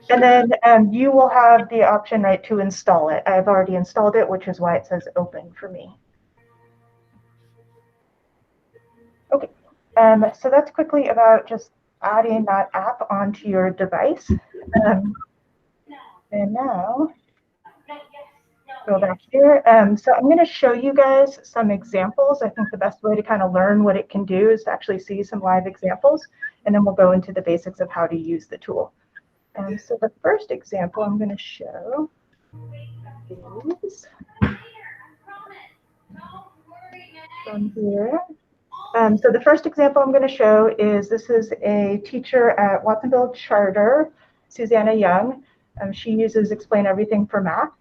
And then you will have the option, right, to install it. I've already installed it, which is why it says open for me. Okay, so that's quickly about just adding that app onto your device. And now, go back here. So I'm going to show you guys some examples. I think the best way to kind of learn what it can do is to actually see some live examples, and then we'll go into the basics of how to use the tool. So the first example I'm going to show is from here. So the first example I'm going to show is this is a teacher at Untitled Charter, Susanna Young. She uses Explain Everything for Math.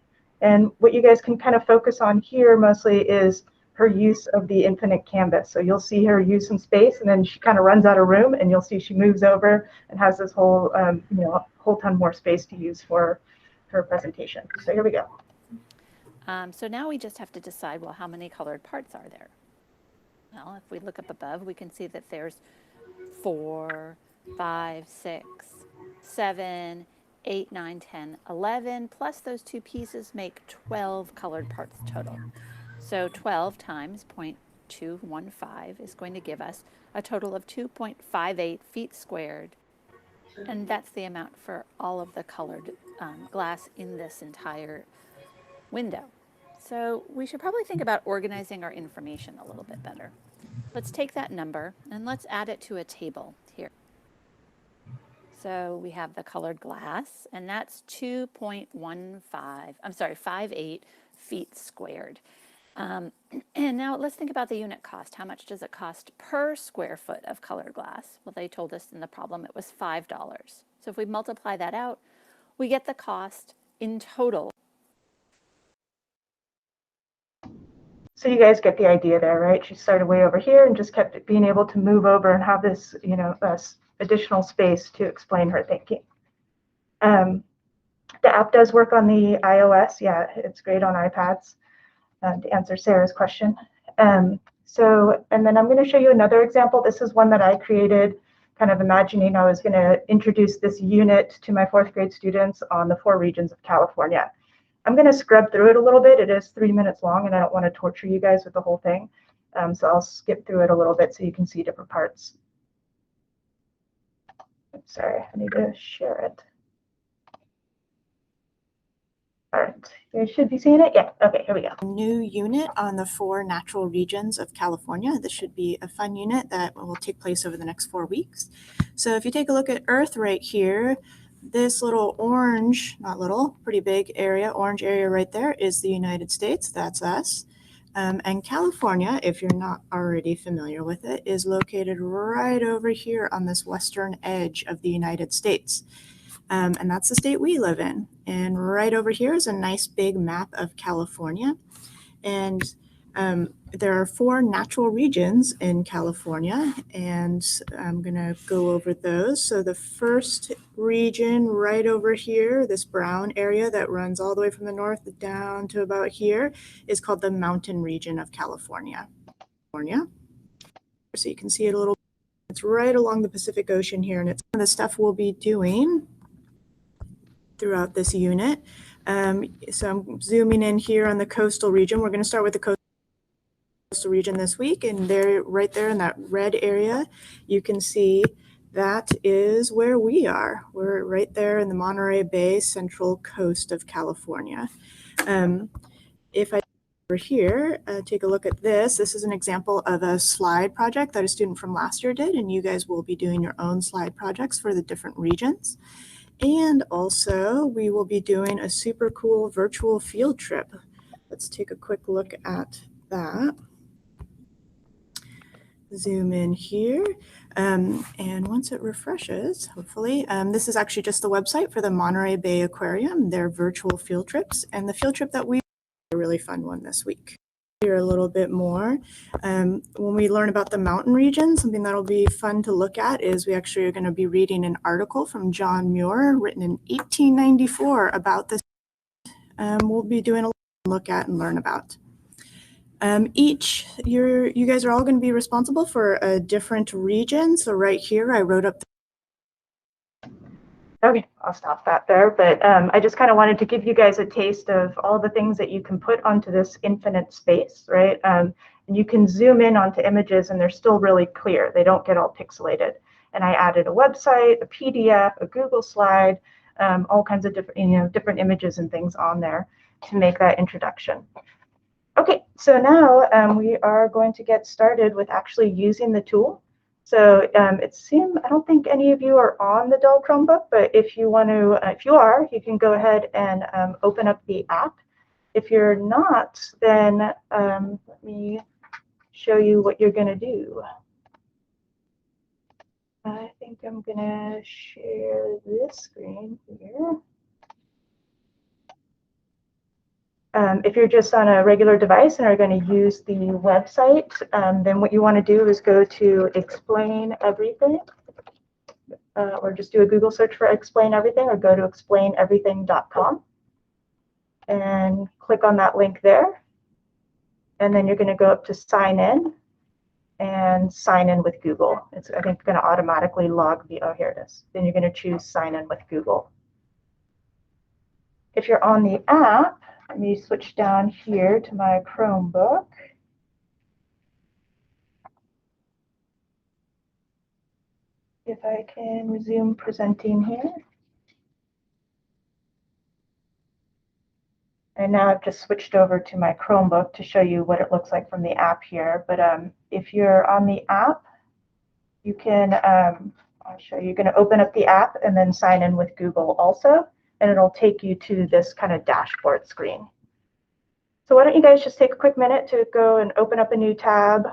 And what you guys can kind of focus on here mostly is her use of the infinite canvas. So you'll see her use some space, and then she kind of runs out of room, and you'll see she moves over and has this whole, whole ton more space to use for her presentation. So here we go. So now we just have to decide, well, how many colored parts are there? Well, if we look up above, we can see that there's 4, 5, 6, 7, 8, 9, 10, 11, plus those two pieces make 12 colored parts total. So 12 times 0.215 is going to give us a total of 2.58 feet squared. And that's the amount for all of the colored glass in this entire window. So we should probably think about organizing our information a little bit better. Let's take that number and let's add it to a table here. So we have the colored glass, and that's 58 feet squared. And now let's think about the unit cost. How much does it cost per square foot of colored glass? Well, they told us in the problem it was $5. So if we multiply that out, we get the cost in total. So you guys get the idea there, right? She started way over here and just kept being able to move over and have this, additional space to explain her thinking. The app does work on the iOS. Yeah, it's great on iPads, to answer Sarah's question. And then I'm going to show you another example. This is one that I created, kind of imagining I was going to introduce this unit to my 4th grade students on the 4 regions of California. I'm going to scrub through it a little bit. It is 3 minutes long, and I don't want to torture you guys with the whole thing. So I'll skip through it a little bit so you can see different parts. Oops, sorry, I need to share it. All right, you should be seeing it. Yeah, okay, here we go. New unit on the 4 natural regions of California. This should be a fun unit that will take place over the next 4 weeks. So if you take a look at Earth right here, this little orange, not little, pretty big area, orange area right there is the United States. That's us. And California, if you're not already familiar with it, is located right over here on this western edge of the United States. And that's the state we live in. And right over here is a nice big map of California. And there are 4 natural regions in California, and I'm going to go over those. So the first region right over here, this brown area that runs all the way from the north down to about here, is called the mountain region of California. So you can see it a little bit. It's right along the Pacific Ocean here, and it's some of the stuff we'll be doing throughout this unit. So I'm zooming in here on the coastal region. We're going to start with the coastal region this week, and there, right there in that red area, you can see that is where we are. We're right there in the Monterey Bay central coast of California. If I over here, take a look at this. This is an example of a slide project that a student from last year did, and you guys will be doing your own slide projects for the different regions. And also, we will be doing a super cool virtual field trip. Let's take a quick look at that. Zoom in here. And once it refreshes, hopefully, this is actually just the website for the Monterey Bay Aquarium, their virtual field trips. And the field trip that we a really fun one this week. Here a little bit more. When we learn about the mountain region, something that'll be fun to look at is we actually are going to be reading an article from John Muir written in 1894 about this. We'll be doing a look at and learn about. You guys are all going to be responsible for a different region. So right here, I wrote up Okay, I'll stop that there. But I just kind of wanted to give you guys a taste of all the things that you can put onto this infinite space, right? And you can zoom in onto images and they're still really clear. They don't get all pixelated. And I added a website, a PDF, a Google slide, all kinds of different, different images and things on there to make that introduction. Okay, so now we are going to get started with actually using the tool. So I don't think any of you are on the Dell Chromebook, but if you want to, if you are, you can go ahead and open up the app. If you're not, then let me show you what you're going to do. I think I'm going to share this screen here. If you're just on a regular device and are going to use the website, then what you want to do is go to Explain Everything, or just do a Google search for Explain Everything, or go to explaineverything.com and click on that link there. And then you're going to go up to Sign In and sign in with Google. It's, I think, going to automatically log the, oh, here it is. Then you're going to choose Sign In with Google. If you're on the app, let me switch down here to my Chromebook. If I can resume presenting here. And now I've just switched over to my Chromebook to show you what it looks like from the app here. But if you're on the app, you can, I'll show you, you're going to open up the app and then sign in with Google also, and it'll take you to this kind of dashboard screen. So why don't you guys just take a quick minute to go and open up a new tab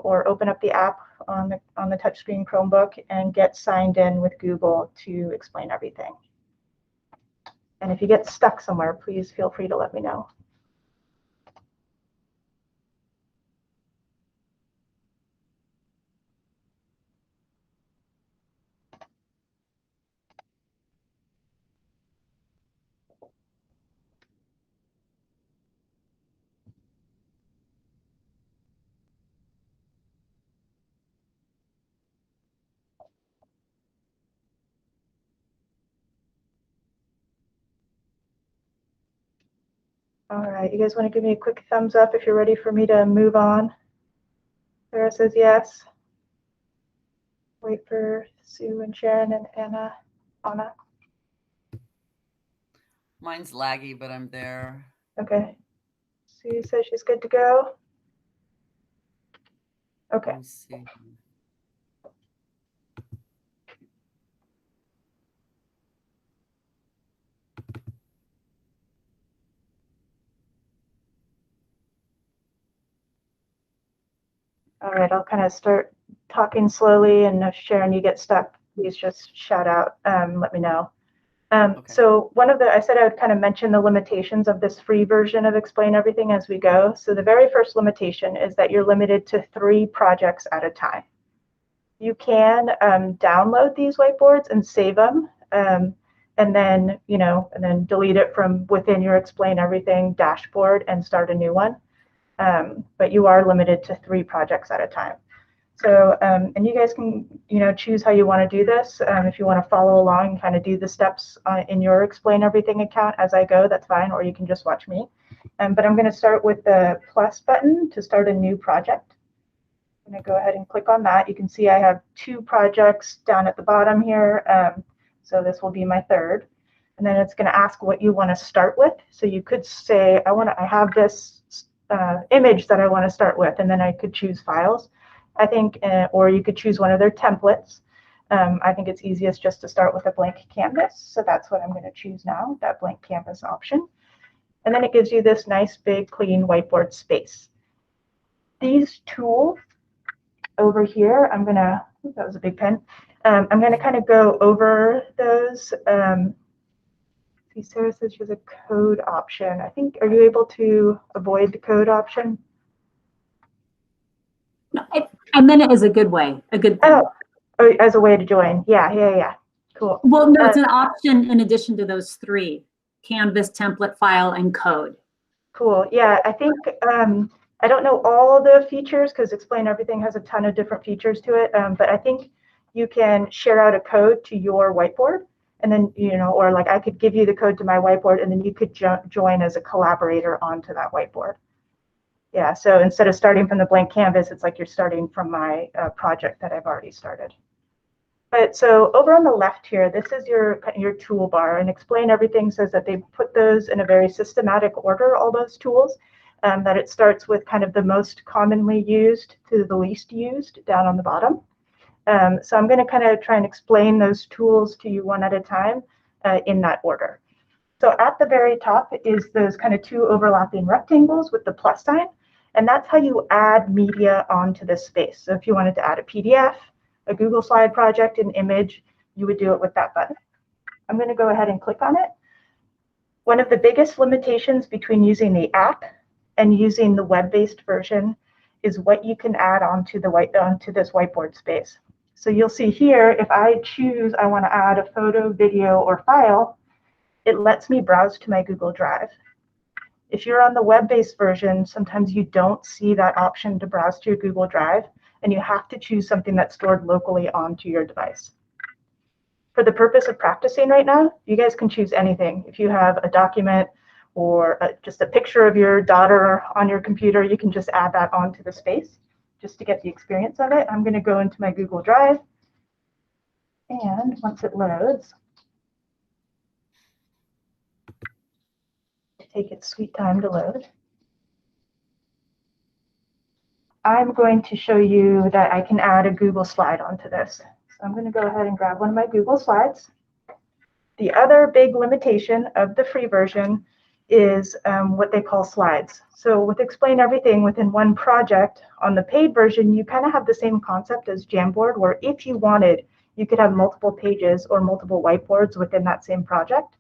or open up the app on the touchscreen Chromebook and get signed in with Google to Explain Everything. And if you get stuck somewhere, please feel free to let me know. All right, you guys want to give me a quick thumbs up if you're ready for me to move on? Sarah says yes. Wait for Sue and Sharon and Anna. Mine's laggy, but I'm there. Okay. Sue says she's good to go. Okay. Let me see. All right, I'll kind of start talking slowly, and if Sharon, you get stuck, please just shout out, let me know. Okay. So one of the, I said I would kind of mention the limitations of this free version of Explain Everything as we go. So the very first limitation is that you're limited to 3 projects at a time. You can download these whiteboards and save them, and then, and then delete it from within your Explain Everything dashboard and start a new one. But you are limited to 3 projects at a time. So, and you guys can, choose how you want to do this. If you want to follow along and kind of do the steps in your Explain Everything account as I go, that's fine, or you can just watch me. But I'm going to start with the plus button to start a new project. I'm going to go ahead and click on that. You can see I have 2 projects down at the bottom here. So this will be my 3rd. And then it's going to ask what you want to start with. So you could say, I have this image that I want to start with, and then I could choose files, I think, or you could choose one of their templates. I think it's easiest just to start with a blank canvas. So that's what I'm going to choose now, that blank canvas option. And then it gives you this nice, big, clean whiteboard space. These tools over here, I'm going to, that was a big pen. I'm going to kind of go over those. See, Sarah says she has a code option. I think, are you able to avoid the code option? No, I meant it as a good way, a good thing. Oh, as a way to join. Yeah. Cool. Well, no, it's an option in addition to those 3, Canvas, template, file, and code. Cool. Yeah, I think, I don't know all the features because Explain Everything has a ton of different features to it, but I think you can share out a code to your whiteboard, And then, or like I could give you the code to my whiteboard and then you could join as a collaborator onto that whiteboard. Yeah, so instead of starting from the blank canvas, it's like you're starting from my project that I've already started. But so over on the left here, this is your toolbar, and Explain Everything says that they put those in a very systematic order, all those tools, that it starts with kind of the most commonly used to the least used down on the bottom. So I'm going to kind of try and explain those tools to you one at a time in that order. So at the very top is those kind of two overlapping rectangles with the plus sign, and that's how you add media onto this space. So if you wanted to add a PDF, a Google Slide project, an image, you would do it with that button. I'm going to go ahead and click on it. One of the biggest limitations between using the app and using the web-based version is what you can add onto this whiteboard space. So you'll see here, if I choose I want to add a photo, video, or file, it lets me browse to my Google Drive. If you're on the web-based version, sometimes you don't see that option to browse to your Google Drive, and you have to choose something that's stored locally onto your device. For the purpose of practicing right now, you guys can choose anything. If you have a document or just a picture of your daughter on your computer, you can just add that onto the space just to get the experience of it. I'm going to go into my Google Drive, and once it loads, take its sweet time to load. I'm going to show you that I can add a Google slide onto this. So I'm going to go ahead and grab one of my Google Slides. The other big limitation of the free version is what they call slides. So with Explain Everything within one project, on the paid version, you kind of have the same concept as Jamboard, where if you wanted, you could have multiple pages or multiple whiteboards within that same project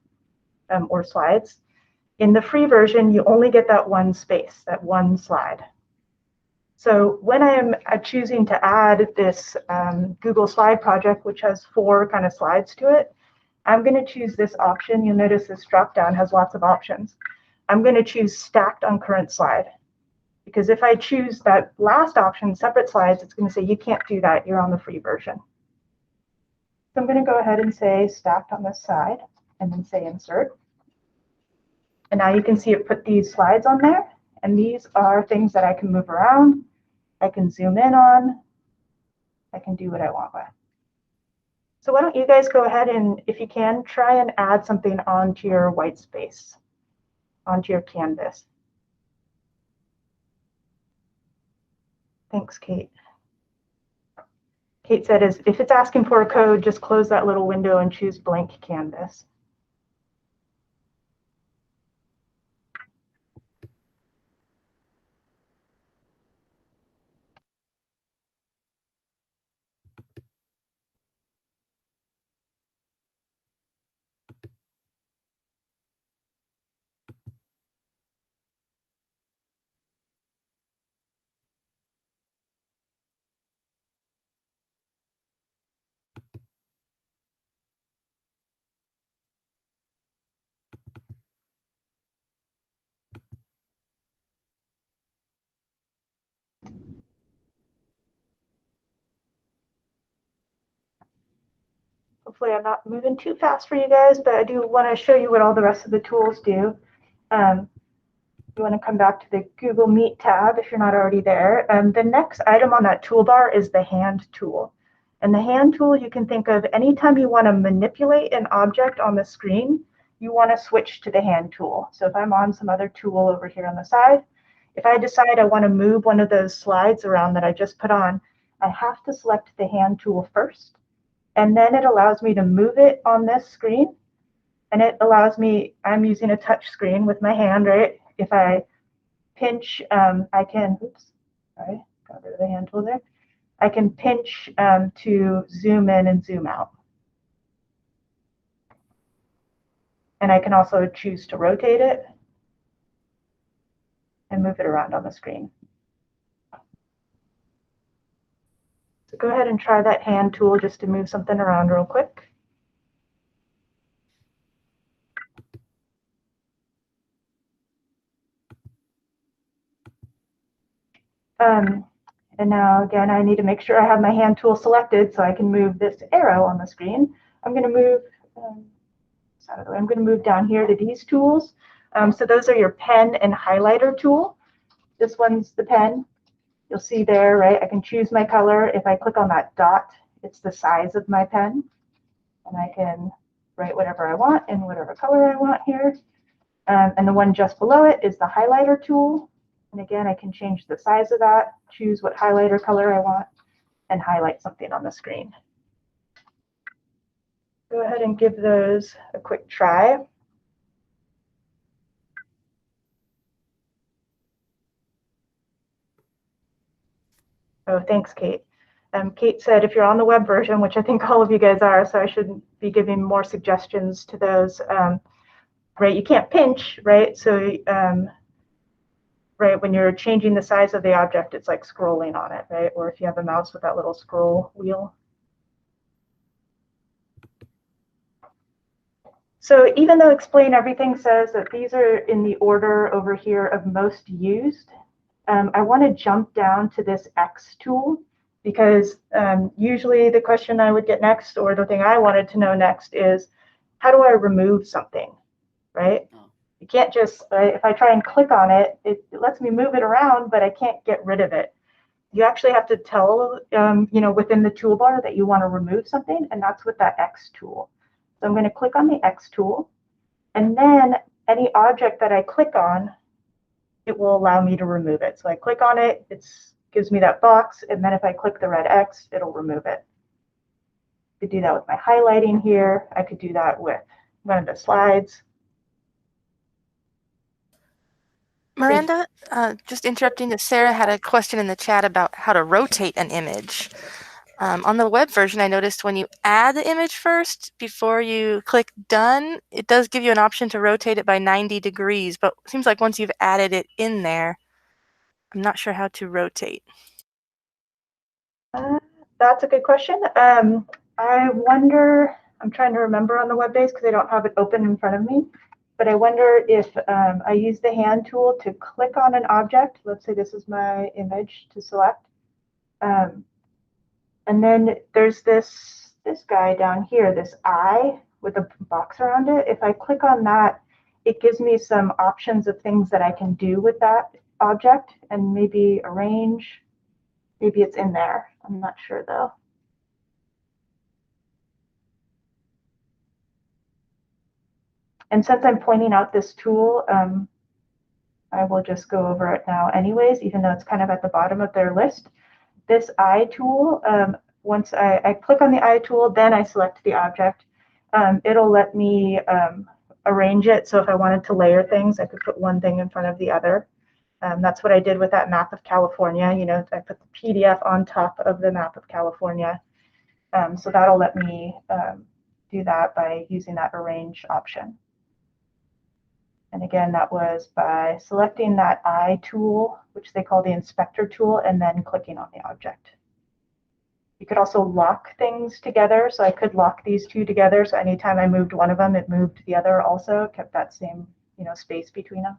or slides. In the free version, you only get that one space, that one slide. So when I am choosing to add this Google Slide project, which has 4 kind of slides to it, I'm going to choose this option. You'll notice this drop-down has lots of options. I'm going to choose Stacked on Current Slide, because if I choose that last option, Separate Slides, it's going to say you can't do that. You're on the free version. So I'm going to go ahead and say Stacked on this side, and then say Insert. And now you can see it put these slides on there. And these are things that I can move around. I can zoom in on. I can do what I want with. So why don't you guys go ahead and, if you can, try and add something onto your white space, onto your canvas. Thanks, Kate. Kate said, if it's asking for a code, just close that little window and choose blank canvas. Hopefully I'm not moving too fast for you guys, but I do want to show you what all the rest of the tools do. You want to come back to the Google Meet tab if you're not already there. The next item on that toolbar is the hand tool. And the hand tool, you can think of anytime you want to manipulate an object on the screen, you want to switch to the hand tool. So if I'm on some other tool over here on the side, if I decide I want to move one of those slides around that I just put on, I have to select the hand tool first. And then it allows me to move it on this screen. And it allows me, I'm using a touch screen with my hand, right? If I pinch, I can, oops, sorry, got rid of the hand tool there. I can pinch to zoom in and zoom out. And I can also choose to rotate it and move it around on the screen. So go ahead and try that hand tool just to move something around real quick. And now, again, I need to make sure I have my hand tool selected so I can move this arrow on the screen. I'm going to move this out of the way. I'm going to move down here to these tools. So those are your pen and highlighter tool. This one's the pen. You'll see there, right? I can choose my color. If I click on that dot, it's the size of my pen. And I can write whatever I want in whatever color I want here. And the one just below it is the highlighter tool. And again, I can change the size of that, choose what highlighter color I want, and highlight something on the screen. Go ahead and give those a quick try. Oh, thanks, Kate. Kate said if you're on the web version, which I think all of you guys are, so I shouldn't be giving more suggestions to those, right? You can't pinch, right? So, right, when you're changing the size of the object, it's like scrolling on it, right? Or if you have a mouse with that little scroll wheel. So even though Explain Everything says that these are in the order over here of most used, I want to jump down to this X tool because usually the question I would get next, or the thing I wanted to know next, is how do I remove something, right? Oh. You can't just, if I try and click on it, it lets me move it around, but I can't get rid of it. You actually have to tell, within the toolbar that you want to remove something, and that's with that X tool. So I'm going to click on the X tool, and then any object that I click on, it will allow me to remove it. So I click on it, it gives me that box, and then if I click the red X, it'll remove it. I could do that with my highlighting here. I could do that with one of the slides. Miranda, just interrupting you, Sarah had a question in the chat about how to rotate an image. On the web version, I noticed when you add the image first, before you click done, it does give you an option to rotate it by 90 degrees, but it seems like once you've added it in there, I'm not sure how to rotate. That's a good question. I wonder, I'm trying to remember on the web base because I don't have it open in front of me, but I wonder if I use the hand tool to click on an object. Let's say this is my image to select. And then there's this guy down here, this eye with a box around it. If I click on that, it gives me some options of things that I can do with that object and maybe arrange. Maybe it's in there. I'm not sure though. And since I'm pointing out this tool, I will just go over it now anyways, even though it's kind of at the bottom of their list. This eye tool, once I click on the eye tool, then I select the object. It'll let me arrange it. So if I wanted to layer things, I could put one thing in front of the other. That's what I did with that map of California. You know, I put the PDF on top of the map of California. So that'll let me do that by using that arrange option. And again, that was by selecting that eye tool, which they call the inspector tool, and then clicking on the object. You could also lock things together. So I could lock these two together. So anytime I moved one of them, it moved the other also, kept that same, space between them.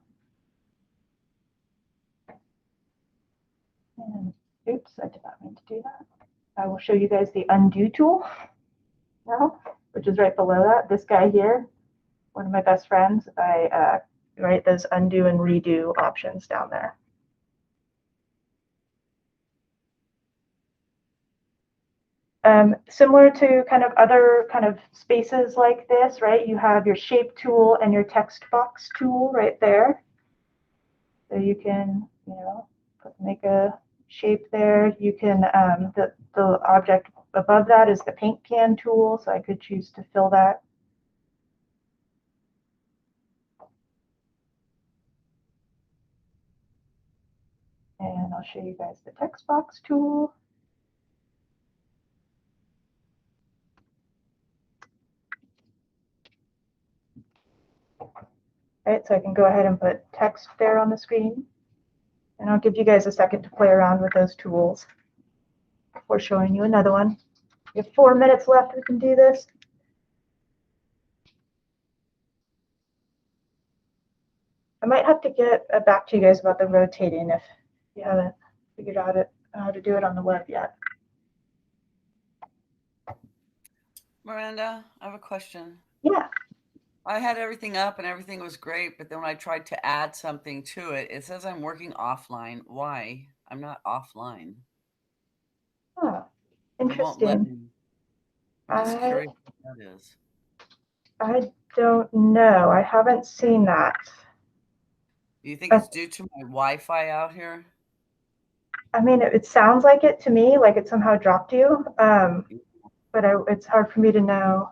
And oops, I did not mean to do that. I will show you guys the undo tool now, which is right below that. This guy here, one of my best friends, I write those undo and redo options down there. Similar to kind of other kind of spaces like this, right? You have your shape tool and your text box tool right there. So you can, make a shape there. You can, the object above that is the paint can tool. So I could choose to fill that. And I'll show you guys the text box tool. Right, so I can go ahead and put text there on the screen. And I'll give you guys a second to play around with those tools before showing you another one. We have 4 minutes left. We can do this. I might have to get back to you guys about the rotating if you haven't figured out how to do it on the web yet. Miranda, I have a question. Yeah. I had everything up and everything was great, but then when I tried to add something to it, it says I'm working offline. Why? I'm not offline. Huh. It won't let Interesting. me. I'm just I curious what that is. I don't know. I haven't seen that. Do you think it's due to my Wi-Fi out here? I mean, it sounds like it to me, like it somehow dropped you. But it's hard for me to know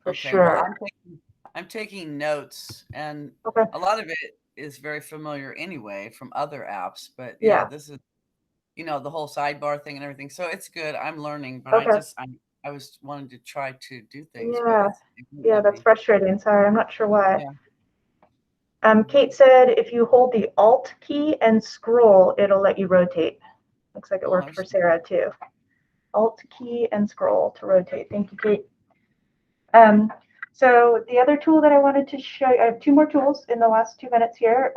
for Okay, well, sure. I'm taking notes, and Okay. a lot of it is very familiar anyway from other apps. But yeah, Yeah. this is, the whole sidebar thing and everything. So it's good. I'm learning, but Okay. I was wanting to try to do things, but Yeah. it won't Yeah, let that's me. frustrating. Sorry, I'm not sure why. Yeah. Kate said if you hold the Alt key and scroll, it'll let you rotate. Looks like it Oh, worked for Sarah too. Alt key and scroll to rotate. Thank you, Kate. So the other tool that I wanted to show you, I have two more tools in the last 2 minutes here.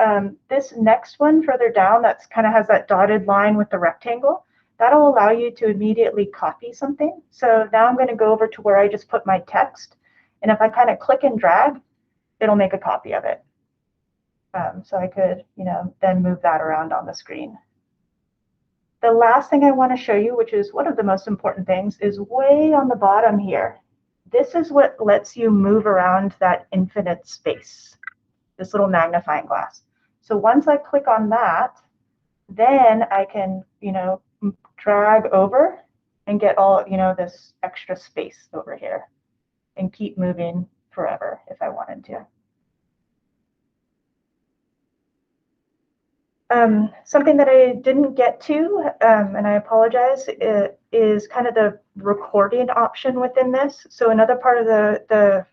This next one further down, that's kind of has that dotted line with the rectangle. That'll allow you to immediately copy something. So now I'm going to go over to where I just put my text. And if I kind of click and drag, it'll make a copy of it. So I could, then move that around on the screen. The last thing I want to show you, which is one of the most important things, is way on the bottom here. This is what lets you move around that infinite space, this little magnifying glass. So once I click on that, then I can, drag over and get all, this extra space over here and keep moving forever if I wanted to. Something that I didn't get to, and I apologize, is kind of the recording option within this. So another part of the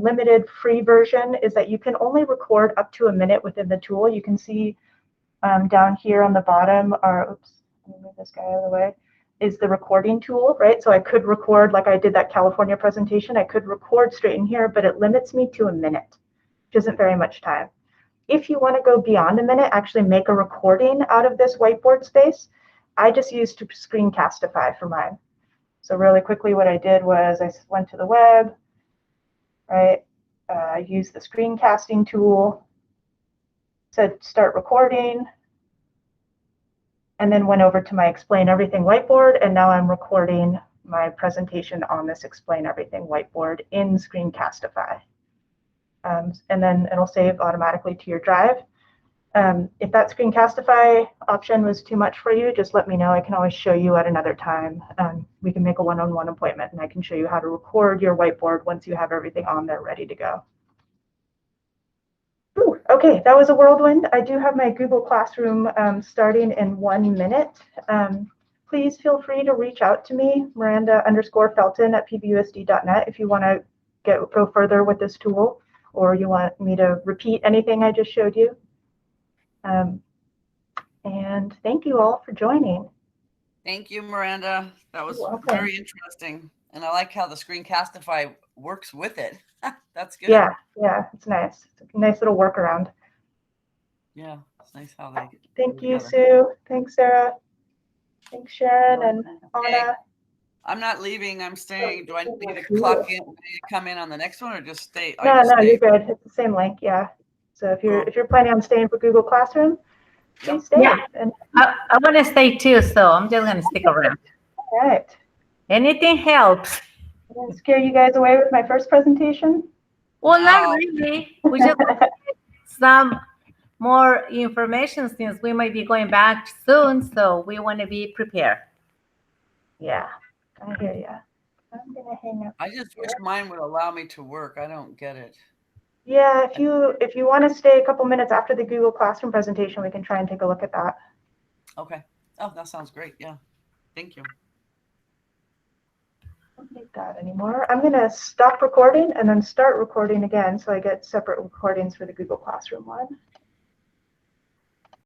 limited free version is that you can only record up to a minute within the tool. You can see down here on the bottom oops, let me move this guy out of the way, is the recording tool, right? So I could record, like I did that California presentation, I could record straight in here, but it limits me to a minute, which isn't very much time. If you want to go beyond a minute, actually make a recording out of this whiteboard space, I just used Screencastify for mine. So really quickly what I did was I went to the web, right? I used the screencasting tool, said start recording, and then went over to my Explain Everything whiteboard, and now I'm recording my presentation on this Explain Everything whiteboard in Screencastify. And then it'll save automatically to your drive. If that Screencastify option was too much for you, just let me know. I can always show you at another time. We can make a one-on-one appointment and I can show you how to record your whiteboard once you have everything on there ready to go. Ooh, okay, that was a whirlwind. I do have my Google Classroom starting in 1 minute. Please feel free to reach out to me, Miranda_Felton@pbusd.net, if you want to go further with this tool, or you want me to repeat anything I just showed you. And thank you all for joining. Thank you, Miranda. That was welcome. very interesting. And I like how the Screencastify works with it. That's good. Yeah, it's nice. It's a nice little workaround. Yeah, it's nice how they get Thank you, together. Sue. Thanks, Sarah. Thanks, Sharon and Anna. I'm not leaving. I'm staying. Do I need to clock in? Do I need to come in on the next one or just stay? No, you're good. It's the same link. Yeah. So if you're planning on staying for Google Classroom, please stay. Yeah. And I want to stay too, so I'm just going to stick around. all right. Anything helps. I didn't scare you guys away with my first presentation? Well, not really. We just want to get some more information since we might be going back soon, so we want to be prepared. Yeah, I hear you. I'm gonna hang up. I just wish mine would allow me to work. I don't get it. Yeah, if you want to stay a couple minutes after the Google Classroom presentation, we can try and take a look at that. Okay. Oh, that sounds great. Yeah. Thank you. I don't need that anymore. I'm gonna stop recording and then start recording again so I get separate recordings for the Google Classroom one.